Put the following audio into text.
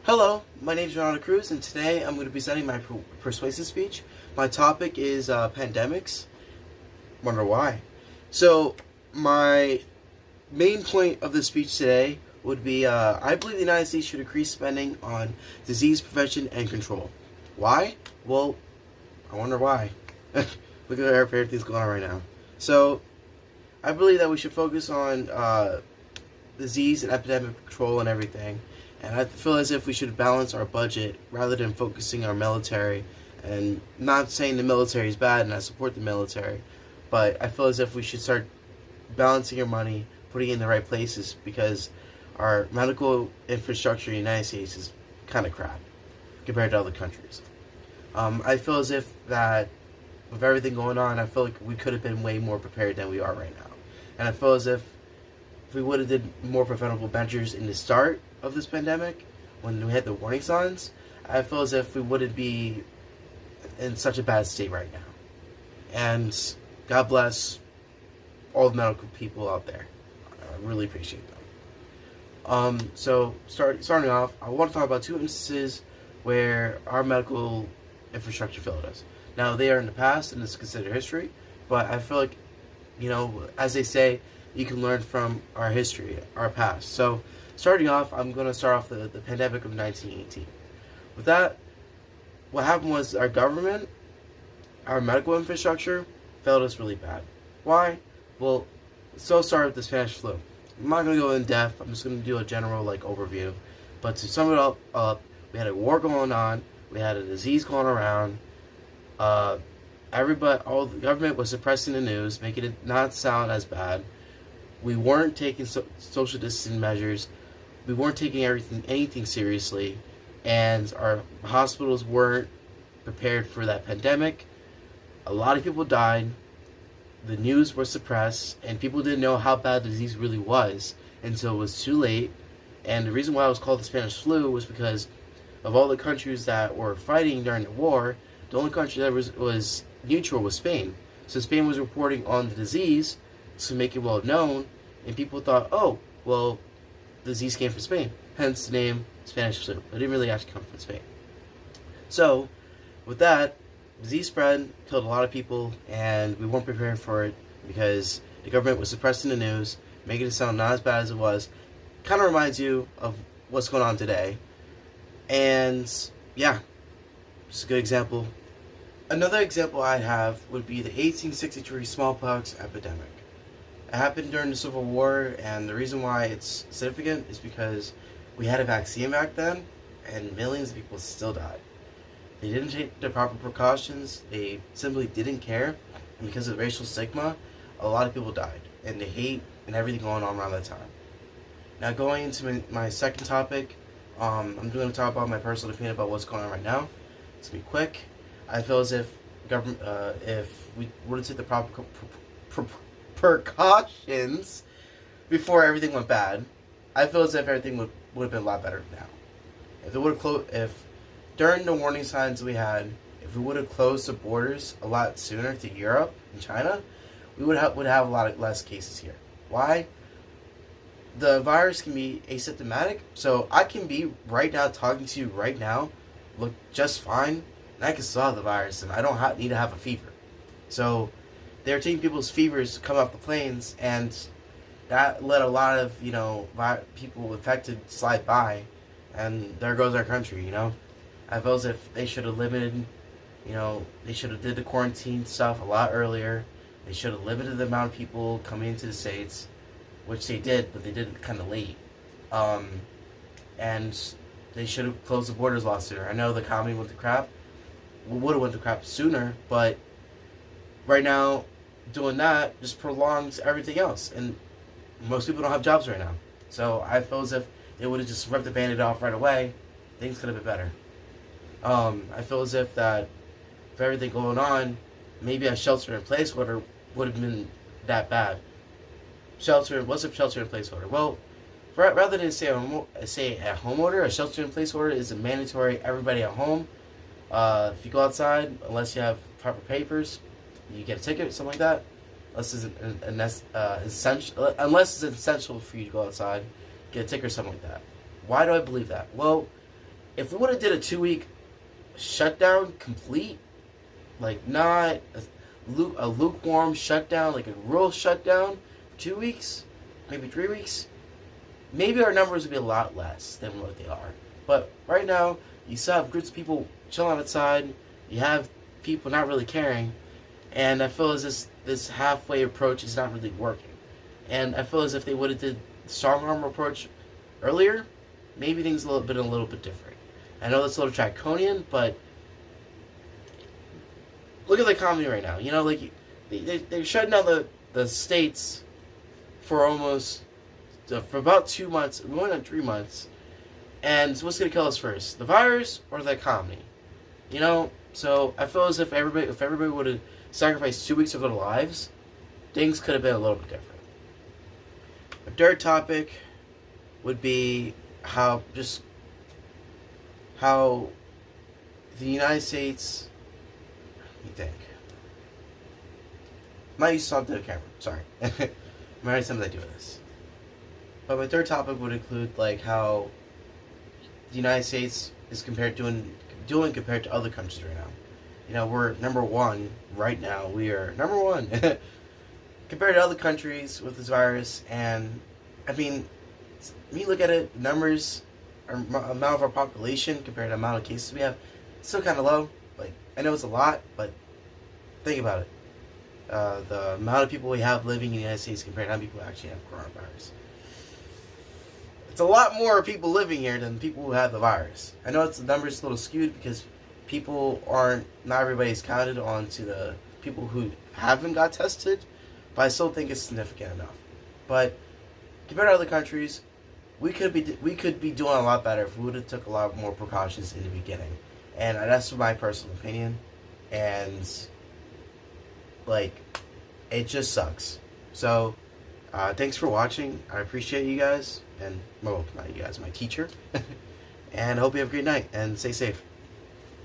Hello, my name is Rey Cruz, and today I'm going to be presenting my persuasive speech. My topic is pandemics. Wonder why? So, my main point of the speech today would be I believe the United States should increase spending on disease prevention and control. Why? Well, I wonder why. Look at everything's going on right now. So, I believe that we should focus on disease and epidemic control and everything. And I feel as if we should balance our budget rather than focusing on our military. And not saying the military is bad, and I support the military, but I feel as if we should start balancing our money, putting it in the right places, because our medical infrastructure in the United States is kind of crap compared to other countries. I feel as if that with everything going on, I feel like we could have been way more prepared than we are right now. And I feel as if we would have did more preventable measures in the start of this pandemic, when we had the warning signs, I feel as if we wouldn't be in such a bad state right now. And God bless all the medical people out there. I really appreciate them. Starting off, I want to talk about two instances where our medical infrastructure failed us. Now, they are in the past, and it's considered history, but I feel like, as they say, you can learn from our history, our past. So, starting off, I'm going to start off the pandemic of 1918. With that, what happened was our government, our medical infrastructure, failed us really bad. Why? Well, so started with the Spanish flu. I'm not going to go in depth. I'm just going to do a general overview. But to sum it up, we had a war going on. We had a disease going around. All the government was suppressing the news, making it not sound as bad. We weren't taking social distancing measures. We weren't taking anything seriously, and our hospitals weren't prepared for that pandemic. A lot of people died. The news was suppressed, and people didn't know how bad the disease really was until it was too late. And the reason why it was called the Spanish flu was because of all the countries that were fighting during the war, the only country that was neutral was Spain. So Spain was reporting on the disease to make it well known, and people thought, oh, well, the disease came from Spain, hence the name Spanish flu. It didn't really actually come from Spain. So, with that, disease spread, killed a lot of people, and we weren't prepared for it because the government was suppressing the news, making it sound not as bad as it was. Kind of reminds you of what's going on today. And, yeah, just a good example. Another example I have would be the 1863 smallpox epidemic. It happened during the Civil War, and the reason why it's significant is because we had a vaccine back then, and millions of people still died. They didn't take the proper precautions, they simply didn't care, and because of racial stigma, a lot of people died, and the hate and everything going on around that time. Now, going into my second topic, I'm going to talk about my personal opinion about what's going on right now. It's going to be quick. I feel as if if we were to take the proper precautions before everything went bad, I feel as if everything would have been a lot better now. If during the warning signs we had, if we would have closed the borders a lot sooner to Europe and China, we would have a lot less cases here. Why? The virus can be asymptomatic, so I can be right now talking to you right now, look just fine, and I can still have the virus, and I don't need to have a fever. So they're taking people's fevers to come off the planes, and that let a lot of people affected slide by, and there goes our country. I feel as if they should have limited, they should have did the quarantine stuff a lot earlier. They should have limited the amount of people coming into the States, which they did, but they did it kind of late. And they should have closed the borders a lot sooner. I know the economy went to crap. We would have went to crap sooner, but right now, doing that just prolongs everything else. And most people don't have jobs right now. So I feel as if they would have just ripped the Band-Aid off right away, things could have been better. I feel as if that, with everything going on, maybe a shelter-in-place order would have been that bad. What's a shelter-in-place order? Well, rather than say a home order, a shelter-in-place order is a mandatory everybody at home. If you go outside, unless you have proper papers, you get a ticket, something like that. Unless it's essential for you to go outside, get a ticket or something like that. Why do I believe that? Well, if we would have did a 2-week shutdown complete, like not a lukewarm shutdown, like a real shutdown for 2 weeks, maybe 3 weeks, maybe our numbers would be a lot less than what they are. But right now, you still have groups of people chilling outside. You have people not really caring, and I feel as this halfway approach is not really working. And I feel as if they would have did the strong arm approach earlier, maybe things would have been a little bit different. I know that's a little draconian, but look at the economy right now. You know, like they're shutting down the states for about 2 months, going on 3 months. And what's going to kill us first, the virus or the economy? You know, so I feel as if everybody would have sacrificed 2 weeks of their lives, things could have been a little bit different. A third topic would be how the United States. Let me think. Might use something to the camera. Sorry. Might use something to do with this. But my third topic would include like how the United States is doing compared to other countries right now. You know, we're number one right now. We are number one compared to other countries with this virus. And I mean, when you look at it, numbers, amount of our population compared to the amount of cases we have, it's still kind of low. Like, I know it's a lot, but think about it. The amount of people we have living in the United States compared to how many people actually have coronavirus. It's a lot more people living here than people who have the virus. I know the numbers a little skewed because not everybody's counted onto the people who haven't got tested, but I still think it's significant enough. But compared to other countries, we could be doing a lot better if we would have took a lot more precautions in the beginning. And that's my personal opinion. And like, it just sucks. So, thanks for watching. I appreciate you guys. And, well, not you guys, my teacher. And I hope you have a great night and stay safe.